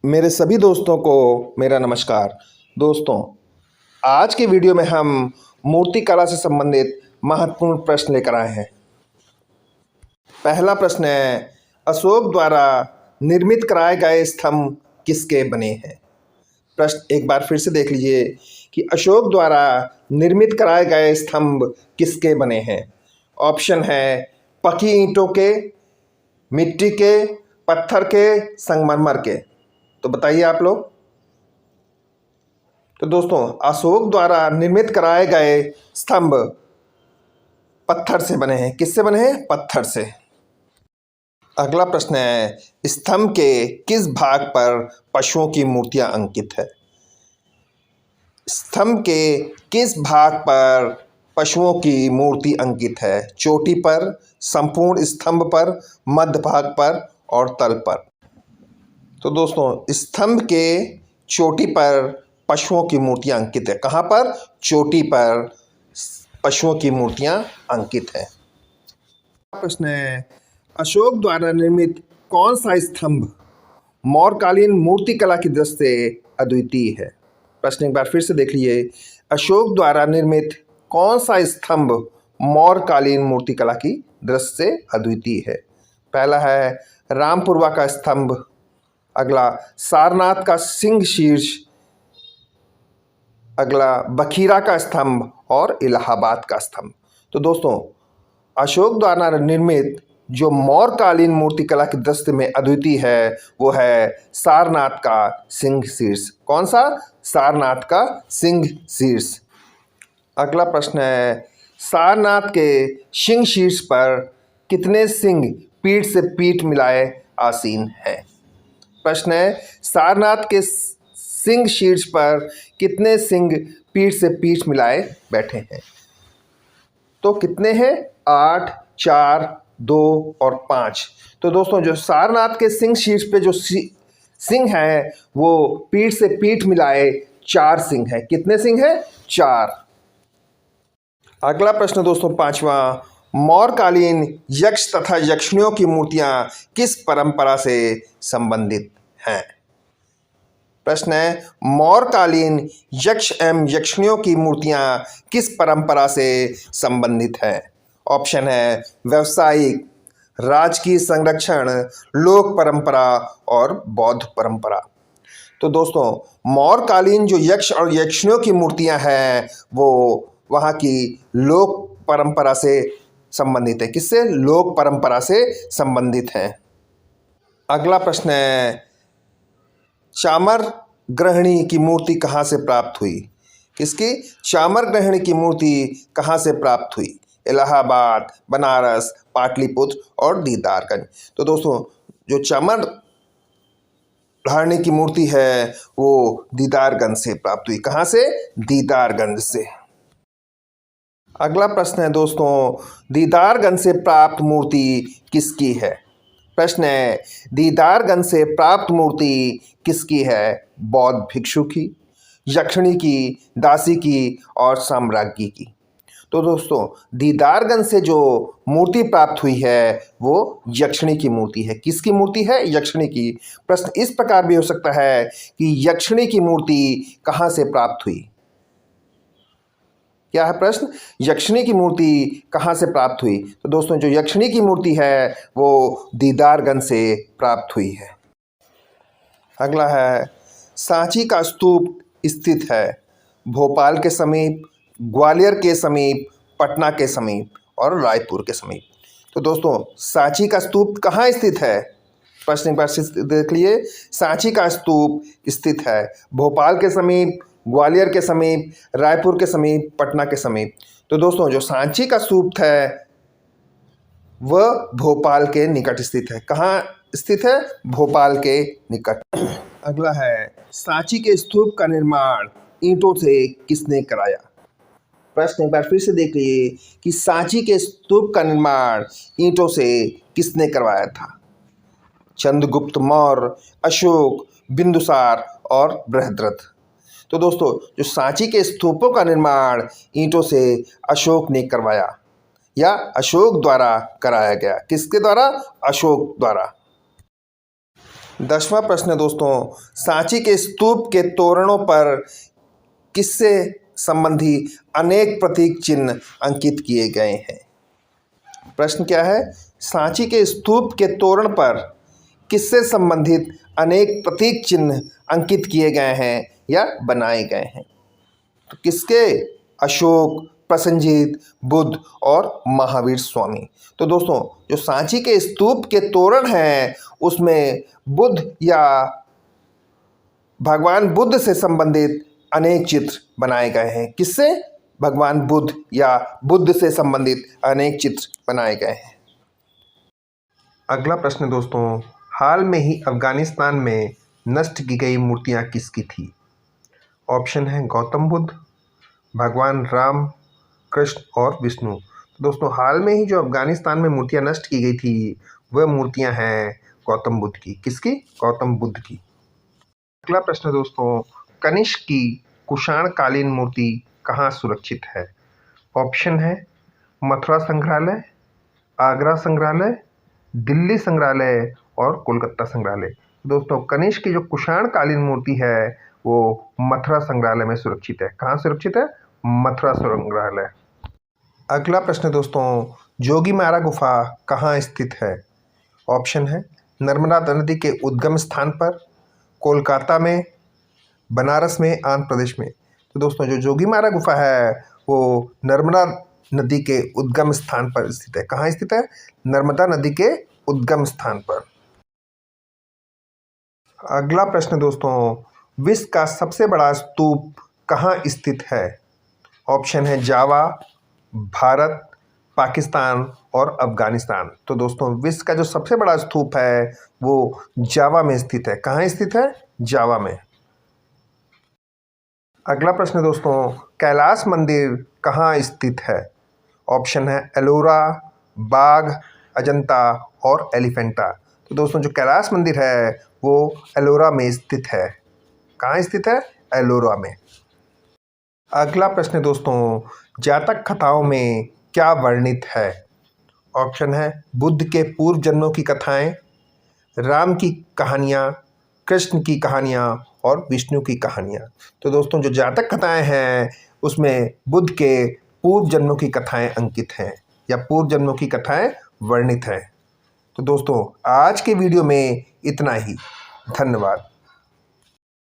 मेरे सभी दोस्तों को मेरा नमस्कार। दोस्तों, आज के वीडियो में हम मूर्ति कला से संबंधित महत्वपूर्ण प्रश्न लेकर आए हैं। पहला प्रश्न है, अशोक द्वारा निर्मित कराए गए स्तंभ किसके बने हैं? प्रश्न एक बार फिर से देख लीजिए कि अशोक द्वारा निर्मित कराए गए स्तंभ किसके बने हैं। ऑप्शन है पकी ईंटों के, मिट्टी के, पत्थर के, संगमरमर के। तो बताइए आप लोग। तो दोस्तों, अशोक द्वारा निर्मित कराए गए स्तंभ पत्थर से बने हैं। किससे बने हैं? पत्थर से। अगला प्रश्न है, स्तंभ के किस भाग पर पशुओं की मूर्तियां अंकित है? स्तंभ के किस भाग पर पशुओं की मूर्ति अंकित है? चोटी पर, संपूर्ण स्तंभ पर, मध्य भाग पर और तल पर। तो दोस्तों, स्तंभ के चोटी पर पशुओं की मूर्तियां अंकित है। कहाँ पर? चोटी पर पशुओं की मूर्तियां अंकित है। प्रश्न है, अशोक द्वारा निर्मित कौन सा स्तंभ मौर्यकालीन मूर्तिकला की दृष्टि से अद्वितीय है? प्रश्न एक बार फिर से देख लीजिए, अशोक द्वारा निर्मित कौन सा स्तंभ मौर्यकालीन मूर्तिकला की दृष्टि से अद्वितीय है? पहला है रामपुरवा का स्तंभ, अगला सारनाथ का सिंह शीर्ष, अगला बखीरा का स्तंभ और इलाहाबाद का स्तंभ। तो दोस्तों, अशोक द्वारा निर्मित जो मौर्यकालीन मूर्तिकला की दृष्टि में अद्वितीय है वो है सारनाथ का सिंह शीर्ष। कौन सा? सारनाथ का सिंह शीर्ष। अगला प्रश्न है, सारनाथ के सिंह शीर्ष पर कितने सिंह पीठ से पीठ मिलाए आसीन हैं? प्रश्न है, सारनाथ के सिंह शीर्ष पर कितने सिंह पीठ से पीठ मिलाए बैठे हैं? तो कितने हैं? 8, 4, 2 और 5। तो दोस्तों, जो सारनाथ के सिंह शीर्ष पे जो सिंह हैं वो पीठ से पीठ मिलाए 4 सिंह हैं। कितने सिंह हैं? 4। अगला प्रश्न दोस्तों, पांचवा, मौर्यकालीन यक्ष तथा यक्षिणियों की मूर्तियां किस परंपरा से संबंधित हैं? प्रश्न है, मौर्यकालीन यक्ष एवं यक्षिणियों की मूर्तियां किस परंपरा से संबंधित हैं? ऑप्शन है व्यावसायिक, राजकीय संरक्षण, लोक परंपरा और बौद्ध परंपरा। तो दोस्तों, मौर्यकालीन जो यक्ष और यक्षिणियों की मूर्तियां हैं वो वहाँ की लोक परंपरा से संबंधित है। किससे? लोक परंपरा से संबंधित हैं। अगला प्रश्न है, चामर ग्रहणी की मूर्ति कहाँ से प्राप्त हुई? किसकी? चामर ग्रहणी की मूर्ति कहाँ से प्राप्त हुई? इलाहाबाद, बनारस, पाटलिपुत्र और दीदारगंज। तो दोस्तों, जो चामर ग्रहणी की मूर्ति है वो दीदारगंज से प्राप्त हुई। कहाँ से? दीदारगंज से। अगला प्रश्न है दोस्तों, दीदारगंज से प्राप्त मूर्ति किसकी है? प्रश्न है, दीदारगंज से प्राप्त मूर्ति किसकी है? बौद्ध भिक्षु की, यक्षिणी की, दासी की और साम्राज्ञी की। तो दोस्तों, दीदारगंज से जो मूर्ति प्राप्त हुई है वो यक्षिणी की मूर्ति है। किसकी मूर्ति है? यक्षिणी की। प्रश्न इस प्रकार भी हो सकता है कि यक्षिणी की मूर्ति कहाँ से प्राप्त हुई? क्या है प्रश्न? यक्षिणी की मूर्ति कहाँ से प्राप्त हुई? तो दोस्तों, जो यक्षिणी की मूर्ति है वो दीदारगंज से प्राप्त हुई है। अगला है, सांची का स्तूप स्थित है भोपाल के समीप, ग्वालियर के समीप, पटना के समीप और रायपुर के समीप। तो दोस्तों, सांची का स्तूप कहाँ स्थित है? प्रश्न एक बार देख लिए, सांची का स्तूप स्थित है भोपाल के समीप, ग्वालियर के समीप, रायपुर के समीप, पटना के समीप। तो दोस्तों, जो सांची का स्तूप है वह भोपाल के निकट स्थित है। कहाँ स्थित है? भोपाल के निकट। अगला है, सांची के स्तूप का निर्माण ईंटों से किसने कराया? प्रश्न एक बार फिर से देख लीजिए कि सांची के स्तूप का निर्माण ईंटों से किसने करवाया था? चंद्रगुप्त मौर्य, अशोक, बिंदुसार और बृहद्रथ। तो दोस्तों, जो सांची के स्तूपों का निर्माण ईंटों से अशोक ने करवाया या अशोक द्वारा कराया गया। किसके द्वारा? अशोक द्वारा। 10वां प्रश्न है दोस्तों, सांची के स्तूप के तोरणों पर किससे संबंधी अनेक प्रतीक चिन्ह अंकित किए गए हैं? प्रश्न क्या है? सांची के स्तूप के तोरण पर किससे संबंधित अनेक प्रतीक चिन्ह अंकित किए गए हैं या बनाए गए हैं? तो किसके? अशोक, प्रसेनजीत, बुद्ध और महावीर स्वामी। तो दोस्तों, जो सांची के स्तूप के तोरण हैं उसमें बुद्ध या भगवान बुद्ध से संबंधित अनेक चित्र बनाए गए हैं। किससे? भगवान बुद्ध या बुद्ध से संबंधित अनेक चित्र बनाए गए हैं। अगला प्रश्न दोस्तों, हाल में ही अफगानिस्तान में नष्ट की गई मूर्तियां किसकी थी? ऑप्शन है गौतम बुद्ध, भगवान राम, कृष्ण और विष्णु। तो दोस्तों, हाल में ही जो अफगानिस्तान में मूर्तियां नष्ट की गई थी वह मूर्तियां हैं गौतम बुद्ध की। किसकी? गौतम बुद्ध की। अगला प्रश्न दोस्तों, कनिष्क की कुषाण कालीन मूर्ति कहाँ सुरक्षित है? ऑप्शन है मथुरा संग्रहालय, आगरा संग्रहालय, दिल्ली संग्रहालय और कोलकाता संग्रहालय। दोस्तों, कनिष्क की जो कुषाण कालीन मूर्ति है वो मथुरा संग्रहालय में सुरक्षित है। कहाँ सुरक्षित है? मथुरा संग्रहालय। अगला प्रश्न दोस्तों, जोगीमारा गुफा कहाँ स्थित है? ऑप्शन है नर्मदा नदी के उद्गम स्थान पर, कोलकाता में, बनारस में, आंध्र प्रदेश में। तो दोस्तों, जो जोगीमारा गुफा है वो नर्मदा नदी के उद्गम स्थान पर स्थित है। कहाँ स्थित है? नर्मदा नदी के उद्गम स्थान पर। अगला प्रश्न दोस्तों, विश्व का सबसे बड़ा स्तूप कहाँ स्थित है? ऑप्शन है जावा, भारत, पाकिस्तान और अफगानिस्तान। तो दोस्तों, विश्व का जो सबसे बड़ा स्तूप है वो जावा में स्थित है। कहाँ स्थित है? जावा में। अगला प्रश्न दोस्तों, कैलाश मंदिर कहाँ स्थित है? ऑप्शन है एलोरा, बाघ, अजंता और एलिफेंटा। तो दोस्तों, जो कैलाश मंदिर है वो एलोरा में स्थित है। कहाँ स्थित है? एलोरा में। अगला प्रश्न दोस्तों, जातक कथाओं में क्या वर्णित है? ऑप्शन है बुद्ध के पूर्व जन्मों की कथाएं, राम की कहानियाँ, कृष्ण की कहानियाँ और विष्णु की कहानियाँ। तो दोस्तों, जो जातक कथाएं हैं उसमें बुद्ध के पूर्व जन्मों की कथाएं अंकित हैं या पूर्व जन्मों की कथाएं वर्णित हैं। तो दोस्तों, आज के वीडियो में इतना ही। धन्यवाद।